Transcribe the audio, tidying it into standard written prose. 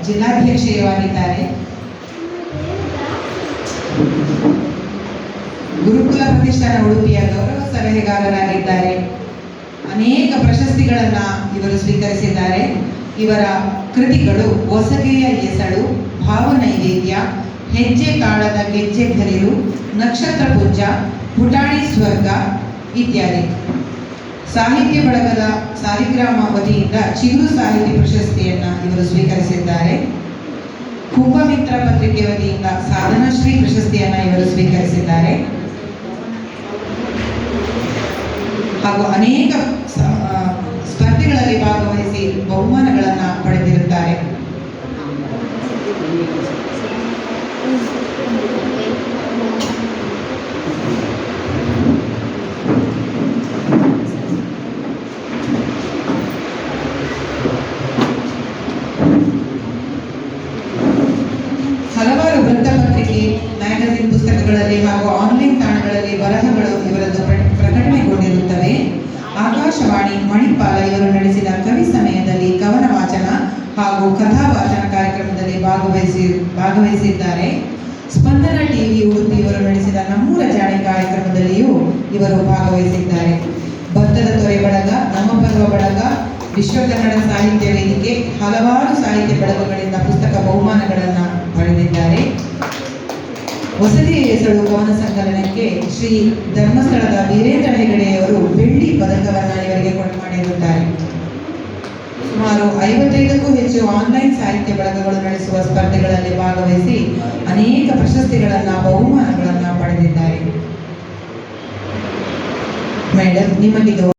ಜಿಲ್ಲಾಧ್ಯಕ್ಷೆಯಾಗಿದ್ದಾರೆ. ಗುರುಕುಲ ಪ್ರತಿಷ್ಠಾನ ಉಡುಪಿಯ ಗೌರವ ಸಲಹೆಗಾರರಾಗಿದ್ದಾರೆ. ಅನೇಕ ಪ್ರಶಸ್ತಿಗಳನ್ನ ಇವರು ಸ್ವೀಕರಿಸಿದ್ದಾರೆ. ಇವರ ಕೃತಿಗಳು ಹೊಸಗೆಯ ಎಸಳು, ಭಾವನೈವೇದ್ಯ, ಹೆಜ್ಜೆ ತಾಳದ ಗೆಜ್ಜೆ ಘರಿರು, ನಕ್ಷತ್ರ ಪುಂಜ, ಪುಟಾಣಿ ಸ್ವರ್ಗ ಇತ್ಯಾದಿ. ಸಾಹಿತ್ಯ ಬಳಗದ ಸಾಲಿಗ್ರಾಮ ವತಿಯಿಂದ ಚಿಗುರು ಸಾಹಿತ್ಯ ಪ್ರಶಸ್ತಿಯನ್ನ ಇವರು ಸ್ವೀಕರಿಸಿದ್ದಾರೆ. ಕುಂಭಮಿತ್ರ ಪತ್ರಿಕೆ ವತಿಯಿಂದ ಸಾಧನಶ್ರೀ ಪ್ರಶಸ್ತಿಯನ್ನ ಇವರು ಸ್ವೀಕರಿಸಿದ್ದಾರೆ. ಹಾಗೂ ಅನೇಕ ಸ್ಪರ್ಧೆಗಳಲ್ಲಿ ಭಾಗವಹಿಸಿ ಬಹುಮಾನಗಳನ್ನ ಪಡೆದಿರುತ್ತಾರೆ. ಹಲವಾರು ವೃತ್ತಪತ್ರಿಕೆ, ಮ್ಯಾಗಜಿನ್, ಪುಸ್ತಕಗಳಲ್ಲಿ ಹಾಗೂ ಆನ್ಲೈನ್ ತಾಣಗಳಲ್ಲಿ ಬರಹಗಳು ಇವರದ್ದು ಪ್ರಕಟಣೆಗೊಂಡಿರುತ್ತವೆ. ಆಕಾಶವಾಣಿ ಮಣಿಪಾಲ ಇವರು ನಡೆಸಿದ ಕವಿ ಸಮಯದಲ್ಲಿ ಕವನ ವಾಚನ ಹಾಗೂ ಕಥಾ ವಾಚನ ಕಾರ್ಯಕ್ರಮದಲ್ಲಿ ಭಾಗವಹಿಸಿದ್ದಾರೆ. ಸ್ಪಂದನ ಟಿವಿ ಉಡುಪಿ ಇವರು ನಡೆಸಿದ ನಮ್ಮೂರ ಜಾಣೆ ಕಾರ್ಯಕ್ರಮದಲ್ಲಿಯೂ ಇವರು ಭಾಗವಹಿಸಿದ್ದಾರೆ. ಭತ್ತದ ತೊರೆ ಬಳಗ, ನಮ್ಮ ಪರ್ವ ಬಳಗ, ವಿಶ್ವ ಕನ್ನಡ ಸಾಹಿತ್ಯ ವೇದಿಕೆ, ಹಲವಾರು ಸಾಹಿತ್ಯ ಬಳಗಗಳಿಂದ ಪುಸ್ತಕ ಬಹುಮಾನಗಳನ್ನು ಪಡೆದಿದ್ದಾರೆ. ಹೊಸಗೆಯ ಎಸಳು ಕವನ ಸಂಕಲನಕ್ಕೆ ಶ್ರೀ ಧರ್ಮಸ್ಥಳದ ವೀರೇಂದ್ರ ಹೆಗಡೆಯವರು ಬೆಳ್ಳಿ ಪದಕವನ್ನು ಇವರಿಗೆ ಕೊಡುಮಾಡಿರುತ್ತಾರೆ. ಸುಮಾರು 55ಕ್ಕೂ ಹೆಚ್ಚು ಆನ್ಲೈನ್ ಸಾಹಿತ್ಯ ಬಳಗಗಳು ನಡೆಸುವ ಸ್ಪರ್ಧೆಗಳಲ್ಲಿ ಭಾಗವಹಿಸಿ ಅನೇಕ ಪ್ರಶಸ್ತಿಗಳನ್ನ, ಬಹುಮಾನಗಳನ್ನ ಪಡೆದಿದ್ದಾರೆ. ಮೇಡಮ್, ನಿಮಗಿದು